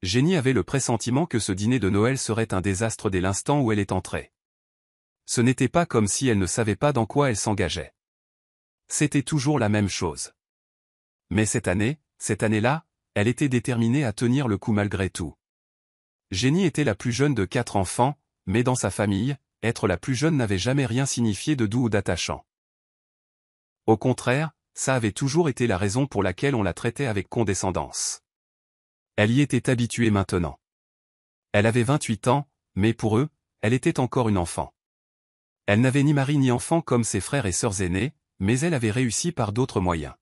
Jenny avait le pressentiment que ce dîner de Noël serait un désastre dès l'instant où elle est entrée. Ce n'était pas comme si elle ne savait pas dans quoi elle s'engageait. C'était toujours la même chose. Mais cette année-là, elle était déterminée à tenir le coup malgré tout. Jenny était la plus jeune de 4 enfants, mais dans sa famille, être la plus jeune n'avait jamais rien signifié de doux ou d'attachant. Au contraire, ça avait toujours été la raison pour laquelle on la traitait avec condescendance. Elle y était habituée maintenant. Elle avait 28 ans, mais pour eux, elle était encore une enfant. Elle n'avait ni mari ni enfant comme ses frères et sœurs aînés, mais elle avait réussi par d'autres moyens.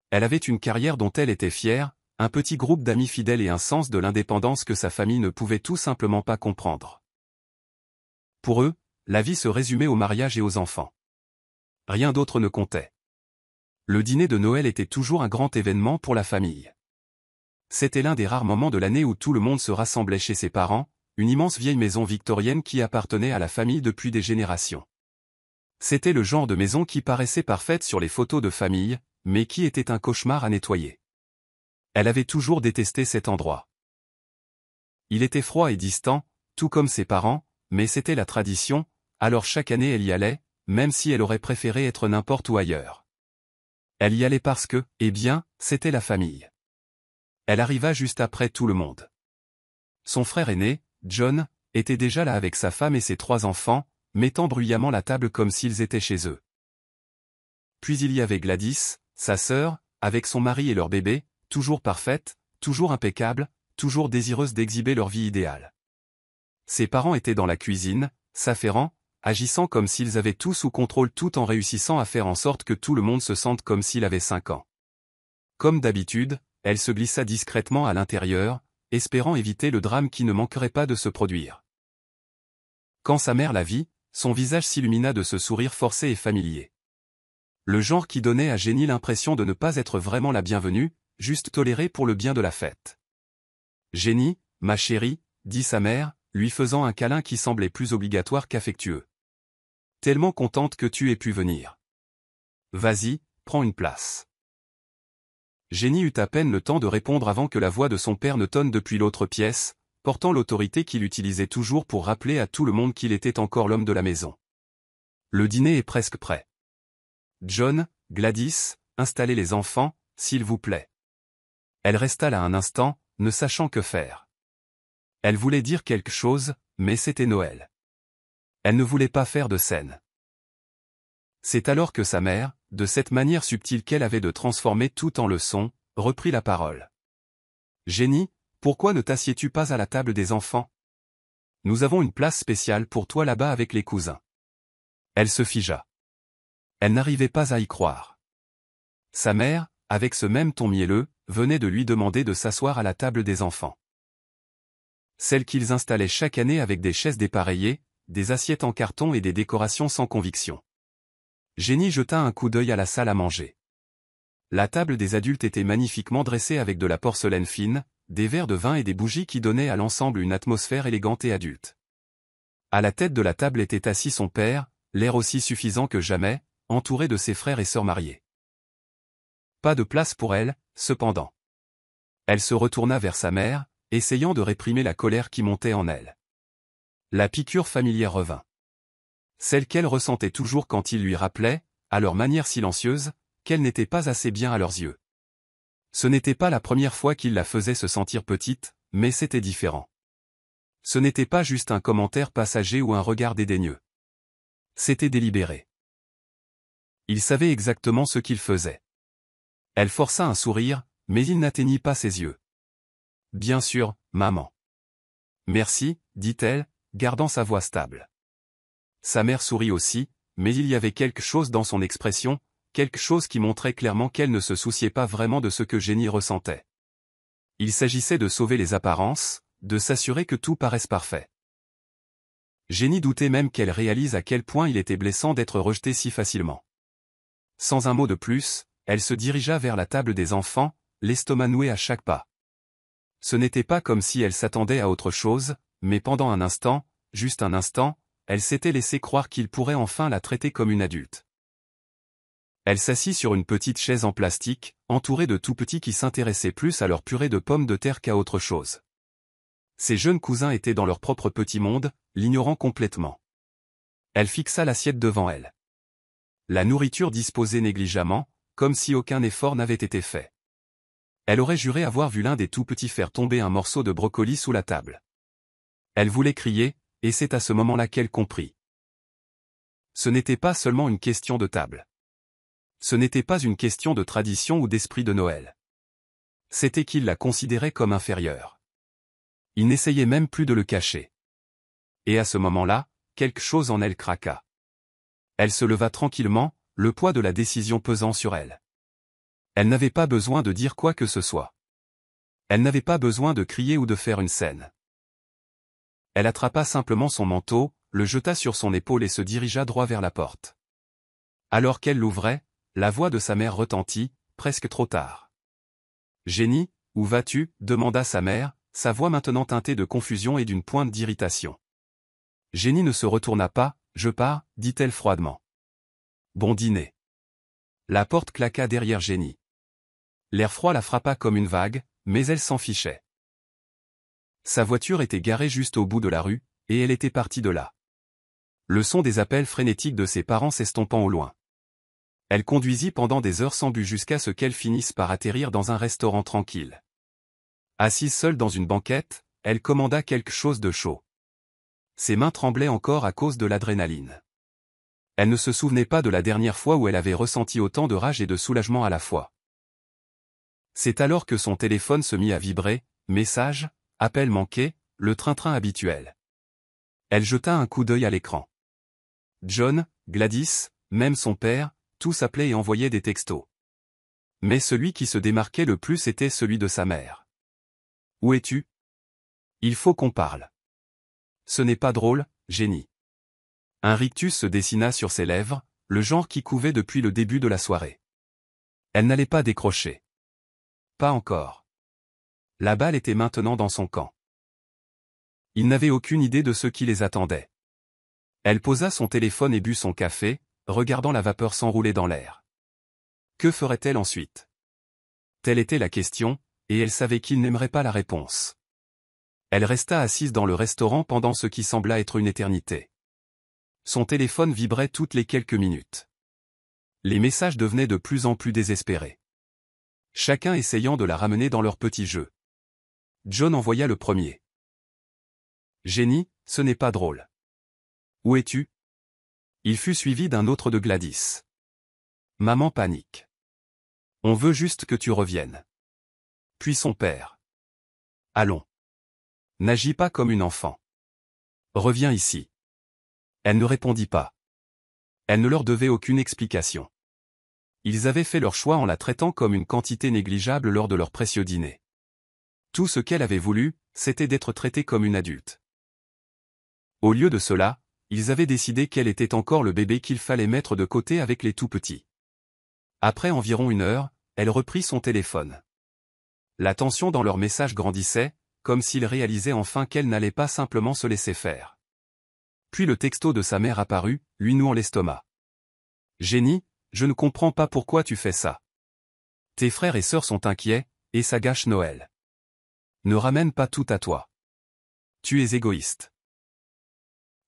Elle avait une carrière dont elle était fière, un petit groupe d'amis fidèles et un sens de l'indépendance que sa famille ne pouvait tout simplement pas comprendre. Pour eux, la vie se résumait au mariage et aux enfants. Rien d'autre ne comptait. Le dîner de Noël était toujours un grand événement pour la famille. C'était l'un des rares moments de l'année où tout le monde se rassemblait chez ses parents, une immense vieille maison victorienne qui appartenait à la famille depuis des générations. C'était le genre de maison qui paraissait parfaite sur les photos de famille, mais qui était un cauchemar à nettoyer. Elle avait toujours détesté cet endroit. Il était froid et distant, tout comme ses parents, mais c'était la tradition, alors chaque année elle y allait, même si elle aurait préféré être n'importe où ailleurs. Elle y allait parce que, eh bien, c'était la famille. Elle arriva juste après tout le monde. Son frère aîné, John, était déjà là avec sa femme et ses 3 enfants, mettant bruyamment la table comme s'ils étaient chez eux. Puis il y avait Gladys, sa sœur, avec son mari et leur bébé, toujours parfaite, toujours impeccable, toujours désireuse d'exhiber leur vie idéale. Ses parents étaient dans la cuisine, s'affairant, agissant comme s'ils avaient tout sous contrôle tout en réussissant à faire en sorte que tout le monde se sente comme s'il avait 5 ans. Comme d'habitude, elle se glissa discrètement à l'intérieur, espérant éviter le drame qui ne manquerait pas de se produire. Quand sa mère la vit, son visage s'illumina de ce sourire forcé et familier. Le genre qui donnait à Jenny l'impression de ne pas être vraiment la bienvenue, juste tolérée pour le bien de la fête. « Jenny, ma chérie », dit sa mère, lui faisant un câlin qui semblait plus obligatoire qu'affectueux. « Tellement contente que tu aies pu venir. Vas-y, prends une place. » Jenny eut à peine le temps de répondre avant que la voix de son père ne tonne depuis l'autre pièce, portant l'autorité qu'il utilisait toujours pour rappeler à tout le monde qu'il était encore l'homme de la maison. « Le dîner est presque prêt. John, Gladys, installez les enfants, s'il vous plaît. » Elle resta là un instant, ne sachant que faire. Elle voulait dire quelque chose, mais c'était Noël. Elle ne voulait pas faire de scène. C'est alors que sa mère, de cette manière subtile qu'elle avait de transformer tout en leçon, reprit la parole. « Jenny, pourquoi ne t'assieds-tu pas à la table des enfants? Nous avons une place spéciale pour toi là-bas avec les cousins. » Elle se figea. Elle n'arrivait pas à y croire. Sa mère, avec ce même ton mielleux, venait de lui demander de s'asseoir à la table des enfants. Celle qu'ils installaient chaque année avec des chaises dépareillées, des assiettes en carton et des décorations sans conviction. Jenny jeta un coup d'œil à la salle à manger. La table des adultes était magnifiquement dressée avec de la porcelaine fine, des verres de vin et des bougies qui donnaient à l'ensemble une atmosphère élégante et adulte. À la tête de la table était assis son père, l'air aussi suffisant que jamais, entouré de ses frères et sœurs mariés. Pas de place pour elle, cependant. Elle se retourna vers sa mère, essayant de réprimer la colère qui montait en elle. La piqûre familière revint. Celle qu'elle ressentait toujours quand il lui rappelait, à leur manière silencieuse, qu'elle n'était pas assez bien à leurs yeux. Ce n'était pas la première fois qu'il la faisait se sentir petite, mais c'était différent. Ce n'était pas juste un commentaire passager ou un regard dédaigneux. C'était délibéré. Il savait exactement ce qu'il faisait. Elle força un sourire, mais il n'atteignit pas ses yeux. « Bien sûr, maman. »« Merci, » dit-elle, gardant sa voix stable. Sa mère sourit aussi, mais il y avait quelque chose dans son expression, quelque chose qui montrait clairement qu'elle ne se souciait pas vraiment de ce que Jenny ressentait. Il s'agissait de sauver les apparences, de s'assurer que tout paraisse parfait. Jenny doutait même qu'elle réalise à quel point il était blessant d'être rejetée si facilement. Sans un mot de plus, elle se dirigea vers la table des enfants, l'estomac noué à chaque pas. Ce n'était pas comme si elle s'attendait à autre chose, mais pendant un instant, juste un instant, elle s'était laissé croire qu'il pourrait enfin la traiter comme une adulte. Elle s'assit sur une petite chaise en plastique, entourée de tout petits qui s'intéressaient plus à leur purée de pommes de terre qu'à autre chose. Ses jeunes cousins étaient dans leur propre petit monde, l'ignorant complètement. Elle fixa l'assiette devant elle. La nourriture disposée négligemment, comme si aucun effort n'avait été fait. Elle aurait juré avoir vu l'un des tout-petits faire tomber un morceau de brocoli sous la table. Elle voulait crier, et c'est à ce moment-là qu'elle comprit. Ce n'était pas seulement une question de table. Ce n'était pas une question de tradition ou d'esprit de Noël. C'était qu'il la considérait comme inférieure. Il n'essayait même plus de le cacher. Et à ce moment-là, quelque chose en elle craqua. Elle se leva tranquillement, le poids de la décision pesant sur elle. Elle n'avait pas besoin de dire quoi que ce soit. Elle n'avait pas besoin de crier ou de faire une scène. Elle attrapa simplement son manteau, le jeta sur son épaule et se dirigea droit vers la porte. Alors qu'elle l'ouvrait, la voix de sa mère retentit, presque trop tard. « Jenny, où vas-tu » demanda sa mère, sa voix maintenant teintée de confusion et d'une pointe d'irritation. Jenny ne se retourna pas. « Je pars » dit-elle froidement. « Bon dîner. » La porte claqua derrière Jenny. L'air froid la frappa comme une vague, mais elle s'en fichait. Sa voiture était garée juste au bout de la rue, et elle était partie de là. Le son des appels frénétiques de ses parents s'estompant au loin. Elle conduisit pendant des heures sans but jusqu'à ce qu'elle finisse par atterrir dans un restaurant tranquille. Assise seule dans une banquette, elle commanda quelque chose de chaud. Ses mains tremblaient encore à cause de l'adrénaline. Elle ne se souvenait pas de la dernière fois où elle avait ressenti autant de rage et de soulagement à la fois. C'est alors que son téléphone se mit à vibrer, message, appel manqué, le train-train habituel. Elle jeta un coup d'œil à l'écran. John, Gladys, même son père, tous appelaient et envoyaient des textos. Mais celui qui se démarquait le plus était celui de sa mère. « Où es-tu ? Il faut qu'on parle. » Ce n'est pas drôle, Jenny. Un rictus se dessina sur ses lèvres, le genre qui couvait depuis le début de la soirée. Elle n'allait pas décrocher. Pas encore. La balle était maintenant dans son camp. Il n'avait aucune idée de ce qui les attendait. Elle posa son téléphone et but son café, regardant la vapeur s'enrouler dans l'air. Que ferait-elle ensuite? Telle était la question, et elle savait qu'il n'aimerait pas la réponse. Elle resta assise dans le restaurant pendant ce qui sembla être une éternité. Son téléphone vibrait toutes les quelques minutes. Les messages devenaient de plus en plus désespérés. Chacun essayant de la ramener dans leur petit jeu. John envoya le premier. « Jenny, ce n'est pas drôle. Où es-tu » Il fut suivi d'un autre de Gladys. « Maman panique. On veut juste que tu reviennes. » Puis son père. « Allons. N'agis pas comme une enfant. Reviens ici. » Elle ne répondit pas. Elle ne leur devait aucune explication. Ils avaient fait leur choix en la traitant comme une quantité négligeable lors de leur précieux dîner. Tout ce qu'elle avait voulu, c'était d'être traitée comme une adulte. Au lieu de cela, ils avaient décidé qu'elle était encore le bébé qu'il fallait mettre de côté avec les tout-petits. Après environ 1 heure, elle reprit son téléphone. La tension dans leurs messages grandissait, comme s'ils réalisaient enfin qu'elle n'allait pas simplement se laisser faire. Puis le texto de sa mère apparut, lui nouant l'estomac. « Jenny, je ne comprends pas pourquoi tu fais ça. Tes frères et sœurs sont inquiets, et ça gâche Noël. Ne ramène pas tout à toi. Tu es égoïste. »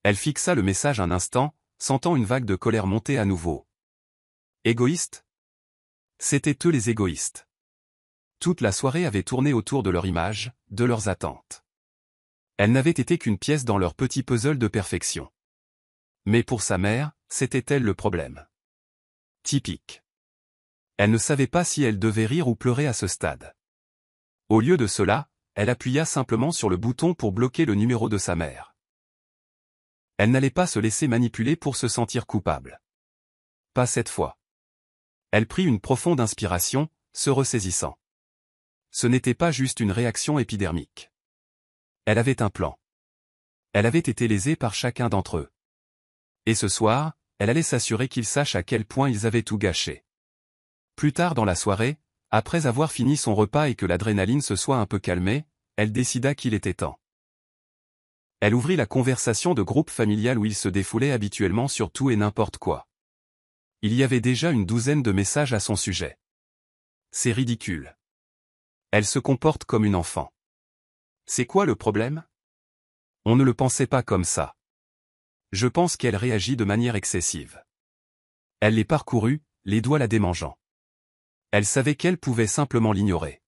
Elle fixa le message un instant, sentant une vague de colère monter à nouveau. Égoïste? C'étaient eux les égoïstes. Toute la soirée avait tourné autour de leur image, de leurs attentes. Elle n'avait été qu'une pièce dans leur petit puzzle de perfection. Mais pour sa mère, c'était elle le problème. Typique. Elle ne savait pas si elle devait rire ou pleurer à ce stade. Au lieu de cela, elle appuya simplement sur le bouton pour bloquer le numéro de sa mère. Elle n'allait pas se laisser manipuler pour se sentir coupable. Pas cette fois. Elle prit une profonde inspiration, se ressaisissant. Ce n'était pas juste une réaction épidermique. Elle avait un plan. Elle avait été lésée par chacun d'entre eux. Et ce soir, elle allait s'assurer qu'ils sachent à quel point ils avaient tout gâché. Plus tard dans la soirée, après avoir fini son repas et que l'adrénaline se soit un peu calmée, elle décida qu'il était temps. Elle ouvrit la conversation de groupe familial où ils se défoulaient habituellement sur tout et n'importe quoi. Il y avait déjà une 12aine de messages à son sujet. C'est ridicule. Elle se comporte comme une enfant. C'est quoi le problème? On ne le pensait pas comme ça. Je pense qu'elle réagit de manière excessive. Elle les parcourut, les doigts la démangeant. Elle savait qu'elle pouvait simplement l'ignorer.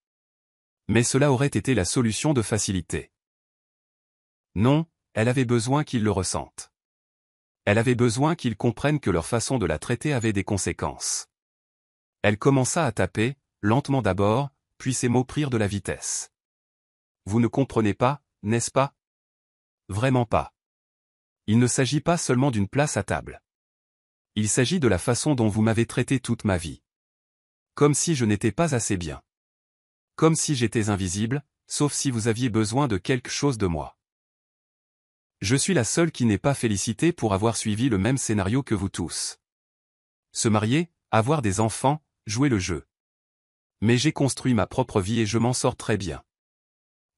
Mais cela aurait été la solution de facilité. Non, elle avait besoin qu'ils le ressentent. Elle avait besoin qu'ils comprennent que leur façon de la traiter avait des conséquences. Elle commença à taper, lentement d'abord, puis ses mots prirent de la vitesse. Vous ne comprenez pas, n'est-ce pas? Vraiment pas. Il ne s'agit pas seulement d'une place à table. Il s'agit de la façon dont vous m'avez traité toute ma vie. Comme si je n'étais pas assez bien. Comme si j'étais invisible, sauf si vous aviez besoin de quelque chose de moi. Je suis la seule qui n'est pas félicitée pour avoir suivi le même scénario que vous tous. Se marier, avoir des enfants, jouer le jeu. Mais j'ai construit ma propre vie et je m'en sors très bien.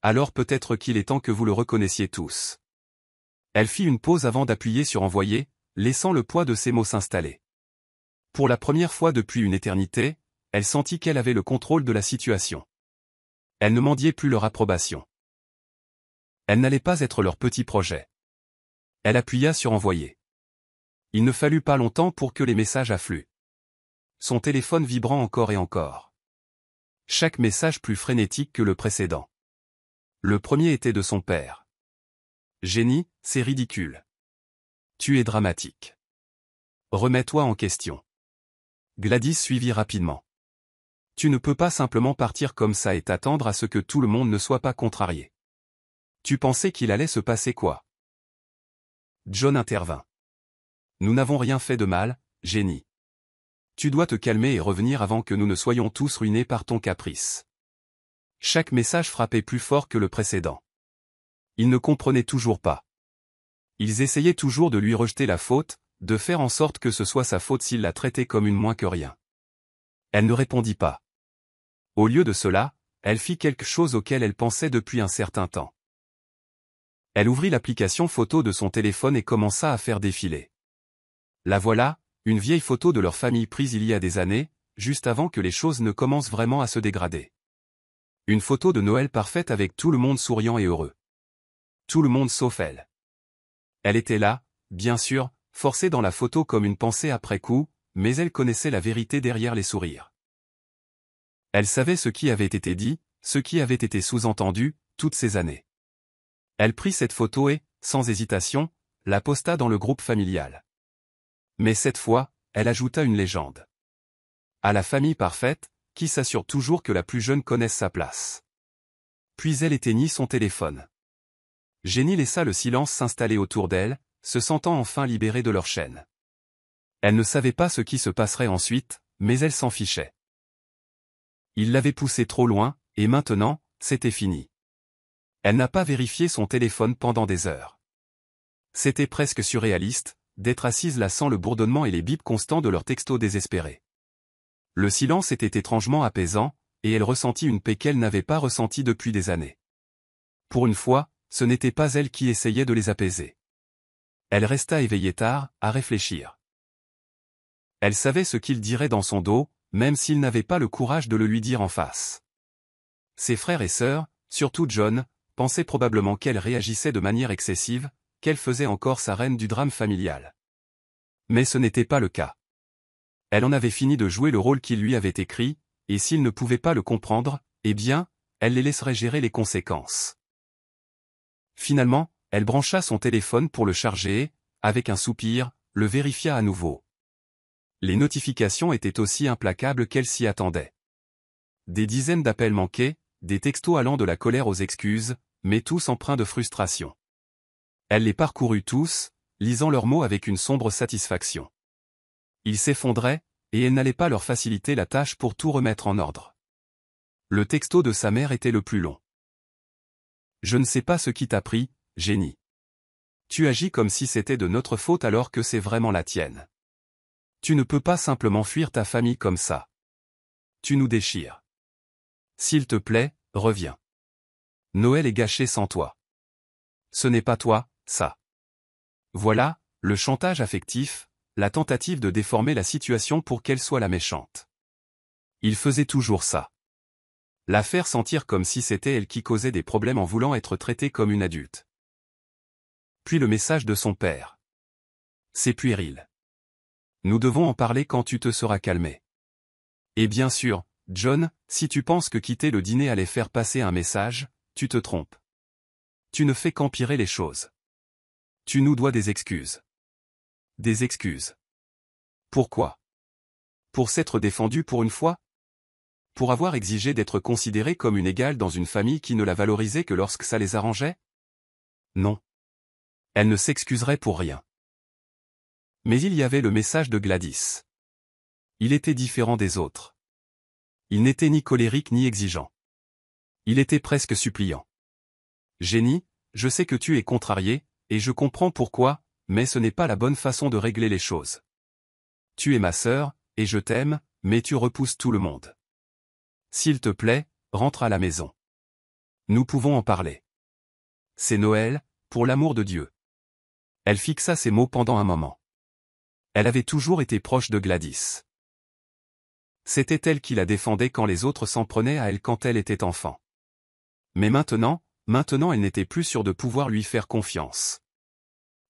Alors peut-être qu'il est temps que vous le reconnaissiez tous. Elle fit une pause avant d'appuyer sur envoyer, laissant le poids de ses mots s'installer. Pour la première fois depuis une éternité, elle sentit qu'elle avait le contrôle de la situation. Elle ne mendiait plus leur approbation. Elle n'allait pas être leur petit projet. Elle appuya sur envoyer. Il ne fallut pas longtemps pour que les messages affluent. Son téléphone vibrant encore et encore. Chaque message plus frénétique que le précédent. Le premier était de son père. Jenny, c'est ridicule. Tu es dramatique. Remets-toi en question. Gladys suivit rapidement. Tu ne peux pas simplement partir comme ça et t'attendre à ce que tout le monde ne soit pas contrarié. Tu pensais qu'il allait se passer quoi? John intervint. Nous n'avons rien fait de mal, Jenny. Tu dois te calmer et revenir avant que nous ne soyons tous ruinés par ton caprice. Chaque message frappait plus fort que le précédent. Ils ne comprenaient toujours pas. Ils essayaient toujours de lui rejeter la faute, de faire en sorte que ce soit sa faute s'il la traitait comme une moins que rien. Elle ne répondit pas. Au lieu de cela, elle fit quelque chose auquel elle pensait depuis un certain temps. Elle ouvrit l'application photo de son téléphone et commença à faire défiler. La voilà, une vieille photo de leur famille prise il y a des années, juste avant que les choses ne commencent vraiment à se dégrader. Une photo de Noël parfaite avec tout le monde souriant et heureux. Tout le monde sauf elle. Elle était là, bien sûr, forcée dans la photo comme une pensée après coup, mais elle connaissait la vérité derrière les sourires. Elle savait ce qui avait été dit, ce qui avait été sous-entendu, toutes ces années. Elle prit cette photo et, sans hésitation, la posta dans le groupe familial. Mais cette fois, elle ajouta une légende. À la famille parfaite, qui s'assure toujours que la plus jeune connaisse sa place. Puis elle éteignit son téléphone. Jenny laissa le silence s'installer autour d'elle, se sentant enfin libérée de leur chaîne. Elle ne savait pas ce qui se passerait ensuite, mais elle s'en fichait. Il l'avait poussée trop loin, et maintenant, c'était fini. Elle n'a pas vérifié son téléphone pendant des heures. C'était presque surréaliste, d'être assise là sans le bourdonnement et les bips constants de leurs textos désespérés. Le silence était étrangement apaisant, et elle ressentit une paix qu'elle n'avait pas ressentie depuis des années. Pour une fois, ce n'était pas elle qui essayait de les apaiser. Elle resta éveillée tard, à réfléchir. Elle savait ce qu'il dirait dans son dos, même s'il n'avait pas le courage de le lui dire en face. Ses frères et sœurs, surtout John, pensaient probablement qu'elle réagissait de manière excessive, qu'elle faisait encore sa reine du drame familial. Mais ce n'était pas le cas. Elle en avait fini de jouer le rôle qu'il lui avait écrit, et s'il ne pouvait pas le comprendre, eh bien, elle les laisserait gérer les conséquences. Finalement, elle brancha son téléphone pour le charger et, avec un soupir, le vérifia à nouveau. Les notifications étaient aussi implacables qu'elle s'y attendait. Des dizaines d'appels manqués, des textos allant de la colère aux excuses, mais tous empreints de frustration. Elle les parcourut tous, lisant leurs mots avec une sombre satisfaction. Ils s'effondraient, et elle n'allait pas leur faciliter la tâche pour tout remettre en ordre. Le texto de sa mère était le plus long. Je ne sais pas ce qui t'a pris, Jenny. Tu agis comme si c'était de notre faute alors que c'est vraiment la tienne. Tu ne peux pas simplement fuir ta famille comme ça. Tu nous déchires. S'il te plaît, reviens. Noël est gâché sans toi. Ce n'est pas toi, ça. Voilà, le chantage affectif, la tentative de déformer la situation pour qu'elle soit la méchante. Il faisait toujours ça. La faire sentir comme si c'était elle qui causait des problèmes en voulant être traitée comme une adulte. Puis le message de son père. C'est puéril. Nous devons en parler quand tu te seras calmé. Et bien sûr, John, si tu penses que quitter le dîner allait faire passer un message, tu te trompes. Tu ne fais qu'empirer les choses. Tu nous dois des excuses. Des excuses. Pourquoi? Pour s'être défendu pour une fois? Pour avoir exigé d'être considérée comme une égale dans une famille qui ne la valorisait que lorsque ça les arrangeait? Non. Elle ne s'excuserait pour rien. Mais il y avait le message de Gladys. Il était différent des autres. Il n'était ni colérique ni exigeant. Il était presque suppliant. Jenny, je sais que tu es contrariée, et je comprends pourquoi, mais ce n'est pas la bonne façon de régler les choses. Tu es ma sœur, et je t'aime, mais tu repousses tout le monde. S'il te plaît, rentre à la maison. Nous pouvons en parler. C'est Noël, pour l'amour de Dieu. Elle fixa ces mots pendant un moment. Elle avait toujours été proche de Gladys. C'était elle qui la défendait quand les autres s'en prenaient à elle quand elle était enfant. Mais maintenant elle n'était plus sûre de pouvoir lui faire confiance.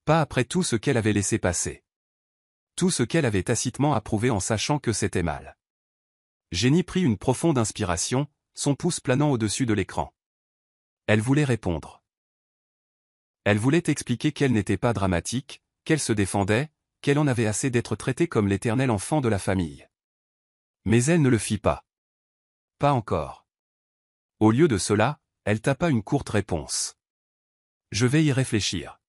Pas après tout ce qu'elle avait laissé passer. Tout ce qu'elle avait tacitement approuvé en sachant que c'était mal. Jenny prit une profonde inspiration, son pouce planant au-dessus de l'écran. Elle voulait répondre. Elle voulait expliquer qu'elle n'était pas dramatique, qu'elle se défendait, qu'elle en avait assez d'être traitée comme l'éternel enfant de la famille. Mais elle ne le fit pas. Pas encore. Au lieu de cela, elle tapa une courte réponse. Je vais y réfléchir.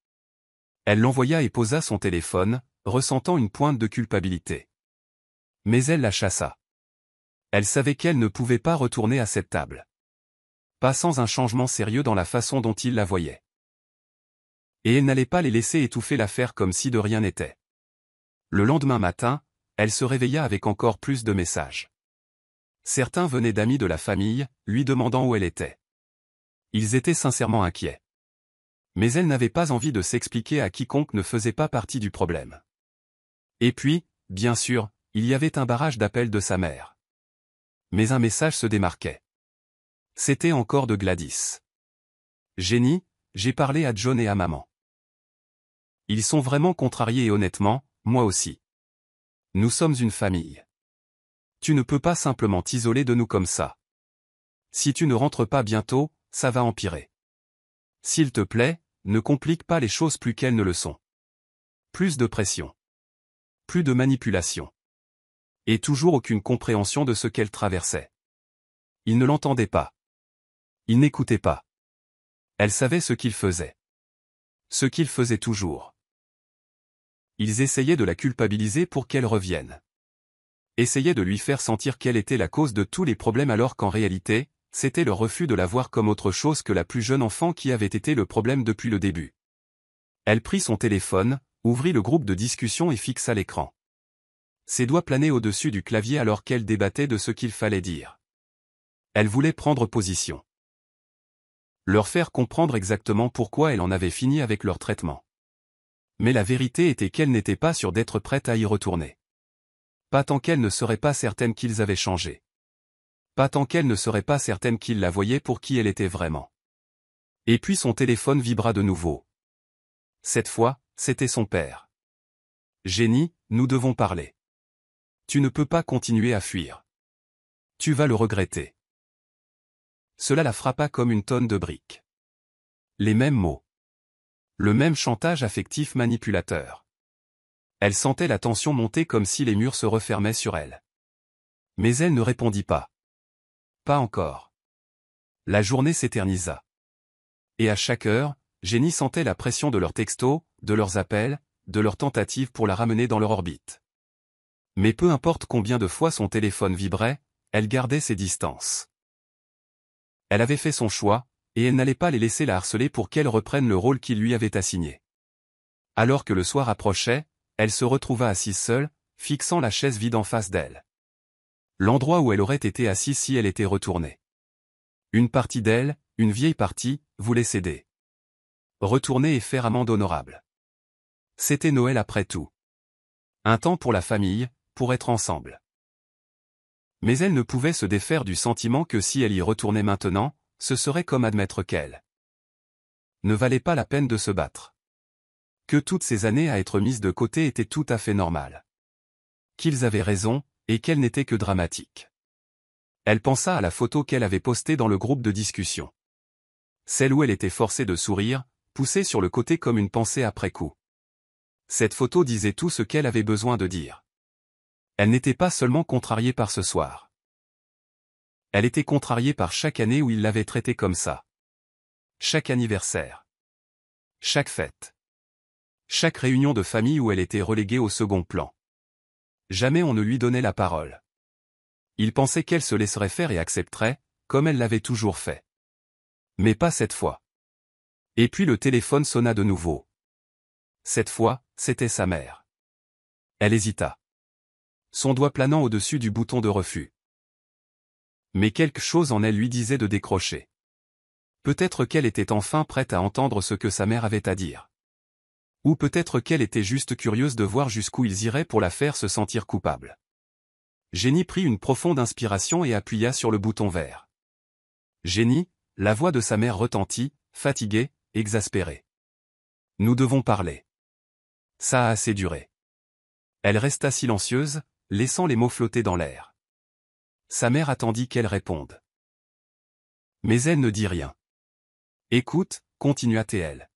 Elle l'envoya et posa son téléphone, ressentant une pointe de culpabilité. Mais elle la chassa. Elle savait qu'elle ne pouvait pas retourner à cette table. Pas sans un changement sérieux dans la façon dont il la voyait. Et elle n'allait pas les laisser étouffer l'affaire comme si de rien n'était. Le lendemain matin, elle se réveilla avec encore plus de messages. Certains venaient d'amis de la famille, lui demandant où elle était. Ils étaient sincèrement inquiets. Mais elle n'avait pas envie de s'expliquer à quiconque ne faisait pas partie du problème. Et puis, bien sûr, il y avait un barrage d'appels de sa mère. Mais un message se démarquait. C'était encore de Gladys. Jenny, j'ai parlé à John et à maman. Ils sont vraiment contrariés et honnêtement, moi aussi. Nous sommes une famille. Tu ne peux pas simplement t'isoler de nous comme ça. Si tu ne rentres pas bientôt, ça va empirer. S'il te plaît, ne complique pas les choses plus qu'elles ne le sont. Plus de pression. Plus de manipulation. Et toujours aucune compréhension de ce qu'elle traversait. Il ne l'entendait pas. Il n'écoutait pas. Elle savait ce qu'il faisait. Ce qu'il faisait toujours. Ils essayaient de la culpabiliser pour qu'elle revienne. Essayaient de lui faire sentir qu'elle était la cause de tous les problèmes alors qu'en réalité, c'était le refus de la voir comme autre chose que la plus jeune enfant qui avait été le problème depuis le début. Elle prit son téléphone, ouvrit le groupe de discussion et fixa l'écran. Ses doigts planaient au-dessus du clavier alors qu'elle débattait de ce qu'il fallait dire. Elle voulait prendre position. Leur faire comprendre exactement pourquoi elle en avait fini avec leur traitement. Mais la vérité était qu'elle n'était pas sûre d'être prête à y retourner. Pas tant qu'elle ne serait pas certaine qu'ils avaient changé. Pas tant qu'elle ne serait pas certaine qu'il la voyait pour qui elle était vraiment. Et puis son téléphone vibra de nouveau. Cette fois, c'était son père. Jenny, nous devons parler. Tu ne peux pas continuer à fuir. Tu vas le regretter. Cela la frappa comme une tonne de briques. Les mêmes mots. Le même chantage affectif manipulateur. Elle sentait la tension monter comme si les murs se refermaient sur elle. Mais elle ne répondit pas. Pas encore. La journée s'éternisa. Et à chaque heure, Jenny sentait la pression de leurs textos, de leurs appels, de leurs tentatives pour la ramener dans leur orbite. Mais peu importe combien de fois son téléphone vibrait, elle gardait ses distances. Elle avait fait son choix, et elle n'allait pas les laisser la harceler pour qu'elle reprenne le rôle qu'il lui avait assigné. Alors que le soir approchait, elle se retrouva assise seule, fixant la chaise vide en face d'elle. L'endroit où elle aurait été assise si elle était retournée. Une partie d'elle, une vieille partie, voulait céder. Retourner et faire amende honorable. C'était Noël après tout. Un temps pour la famille, pour être ensemble. Mais elle ne pouvait se défaire du sentiment que si elle y retournait maintenant, ce serait comme admettre qu'elle ne valait pas la peine de se battre. Que toutes ces années à être mises de côté étaient tout à fait normales. Qu'ils avaient raison, et qu'elle n'était que dramatique. Elle pensa à la photo qu'elle avait postée dans le groupe de discussion. Celle où elle était forcée de sourire, poussée sur le côté comme une pensée après coup. Cette photo disait tout ce qu'elle avait besoin de dire. Elle n'était pas seulement contrariée par ce soir. Elle était contrariée par chaque année où il l'avait traitée comme ça. Chaque anniversaire. Chaque fête. Chaque réunion de famille où elle était reléguée au second plan. Jamais on ne lui donnait la parole. Il pensait qu'elle se laisserait faire et accepterait, comme elle l'avait toujours fait. Mais pas cette fois. Et puis le téléphone sonna de nouveau. Cette fois, c'était sa mère. Elle hésita. Son doigt planant au-dessus du bouton de refus. Mais quelque chose en elle lui disait de décrocher. Peut-être qu'elle était enfin prête à entendre ce que sa mère avait à dire. Ou peut-être qu'elle était juste curieuse de voir jusqu'où ils iraient pour la faire se sentir coupable. Jenny prit une profonde inspiration et appuya sur le bouton vert. Jenny, la voix de sa mère retentit, fatiguée, exaspérée. Nous devons parler. Ça a assez duré. Elle resta silencieuse, laissant les mots flotter dans l'air. Sa mère attendit qu'elle réponde. Mais elle ne dit rien. Écoute, continua-t-elle.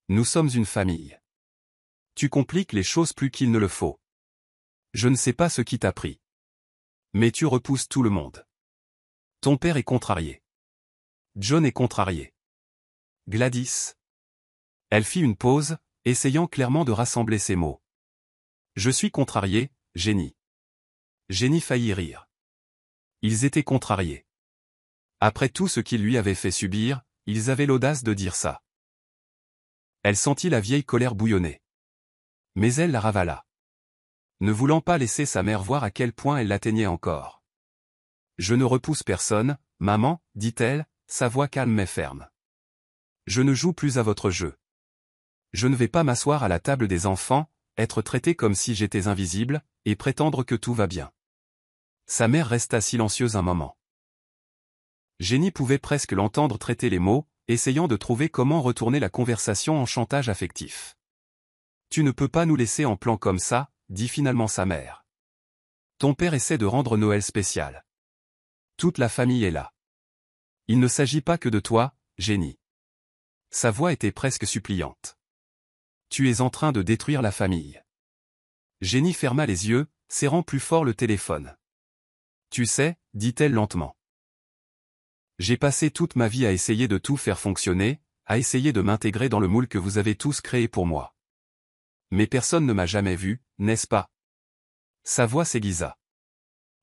Nous sommes une famille. Tu compliques les choses plus qu'il ne le faut. Je ne sais pas ce qui t'a pris. Mais tu repousses tout le monde. Ton père est contrarié. John est contrarié. Gladys. Elle fit une pause, essayant clairement de rassembler ses mots. Je suis contrarié, Jenny. Jenny faillit rire. Ils étaient contrariés. Après tout ce qu'il lui avait fait subir, ils avaient l'audace de dire ça. Elle sentit la vieille colère bouillonner. Mais elle la ravala. Ne voulant pas laisser sa mère voir à quel point elle l'atteignait encore. Je ne repousse personne, maman, dit-elle, sa voix calme mais ferme. Je ne joue plus à votre jeu. Je ne vais pas m'asseoir à la table des enfants, être traité comme si j'étais invisible, et prétendre que tout va bien. Sa mère resta silencieuse un moment. Jenny pouvait presque l'entendre traiter les mots, essayant de trouver comment retourner la conversation en chantage affectif. Tu ne peux pas nous laisser en plan comme ça, dit finalement sa mère. Ton père essaie de rendre Noël spécial. Toute la famille est là. Il ne s'agit pas que de toi, Jenny. Sa voix était presque suppliante. Tu es en train de détruire la famille. Jenny ferma les yeux, serrant plus fort le téléphone. Tu sais, dit-elle lentement. J'ai passé toute ma vie à essayer de tout faire fonctionner, à essayer de m'intégrer dans le moule que vous avez tous créé pour moi. Mais personne ne m'a jamais vu, n'est-ce pas? Sa voix s'aiguisa.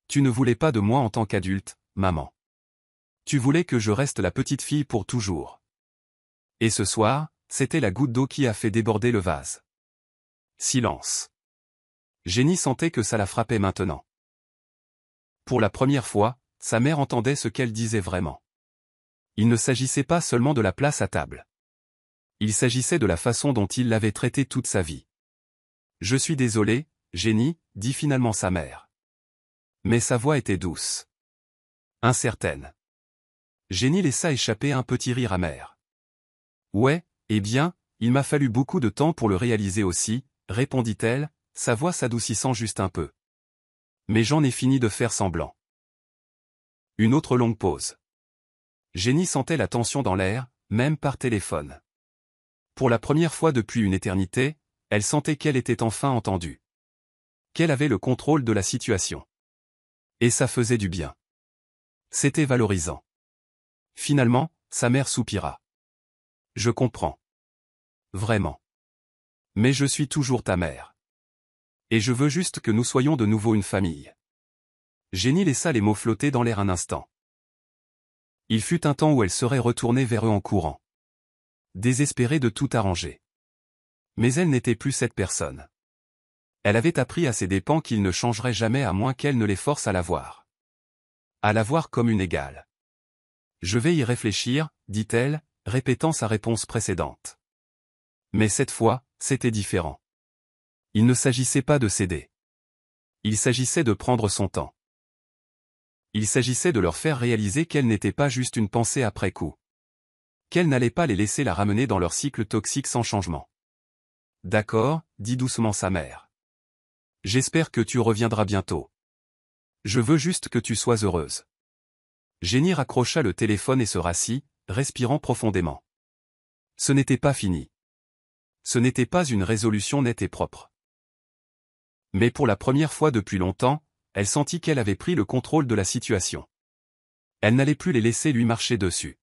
Tu ne voulais pas de moi en tant qu'adulte, maman. Tu voulais que je reste la petite fille pour toujours. Et ce soir, c'était la goutte d'eau qui a fait déborder le vase. Silence. Jenny sentait que ça la frappait maintenant. Pour la première fois, sa mère entendait ce qu'elle disait vraiment. Il ne s'agissait pas seulement de la place à table. Il s'agissait de la façon dont il l'avait traitée toute sa vie. Je suis désolé, Jenny, dit finalement sa mère. Mais sa voix était douce. Incertaine. Jenny laissa échapper un petit rire amer. Ouais, eh bien, il m'a fallu beaucoup de temps pour le réaliser aussi, répondit-elle, sa voix s'adoucissant juste un peu. Mais j'en ai fini de faire semblant. Une autre longue pause. Jenny sentait la tension dans l'air, même par téléphone. Pour la première fois depuis une éternité, elle sentait qu'elle était enfin entendue. Qu'elle avait le contrôle de la situation. Et ça faisait du bien. C'était valorisant. Finalement, sa mère soupira. Je comprends. Vraiment. Mais je suis toujours ta mère. Et je veux juste que nous soyons de nouveau une famille. Jenny laissa les mots flotter dans l'air un instant. Il fut un temps où elle serait retournée vers eux en courant. Désespérée de tout arranger. Mais elle n'était plus cette personne. Elle avait appris à ses dépens qu'il ne changerait jamais à moins qu'elle ne les force à la voir. À la voir comme une égale. Je vais y réfléchir, dit-elle, répétant sa réponse précédente. Mais cette fois, c'était différent. Il ne s'agissait pas de céder. Il s'agissait de prendre son temps. Il s'agissait de leur faire réaliser qu'elle n'était pas juste une pensée après coup. Qu'elle n'allait pas les laisser la ramener dans leur cycle toxique sans changement. D'accord, dit doucement sa mère. J'espère que tu reviendras bientôt. Je veux juste que tu sois heureuse. Jenny raccrocha le téléphone et se rassit, respirant profondément. Ce n'était pas fini. Ce n'était pas une résolution nette et propre. Mais pour la première fois depuis longtemps, elle sentit qu'elle avait pris le contrôle de la situation. Elle n'allait plus les laisser lui marcher dessus.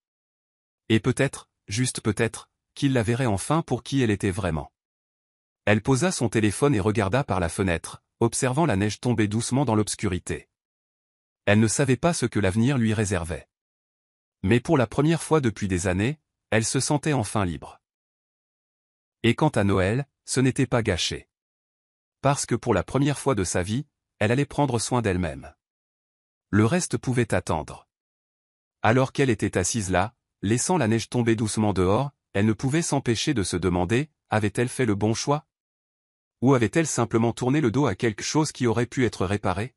Et peut-être, juste peut-être, qu'il la verrait enfin pour qui elle était vraiment. Elle posa son téléphone et regarda par la fenêtre, observant la neige tomber doucement dans l'obscurité. Elle ne savait pas ce que l'avenir lui réservait. Mais pour la première fois depuis des années, elle se sentait enfin libre. Et quant à Noël, ce n'était pas gâché. Parce que pour la première fois de sa vie, elle allait prendre soin d'elle-même. Le reste pouvait attendre. Alors qu'elle était assise là, laissant la neige tomber doucement dehors, elle ne pouvait s'empêcher de se demander, avait-elle fait le bon choix? Ou avait-elle simplement tourné le dos à quelque chose qui aurait pu être réparé?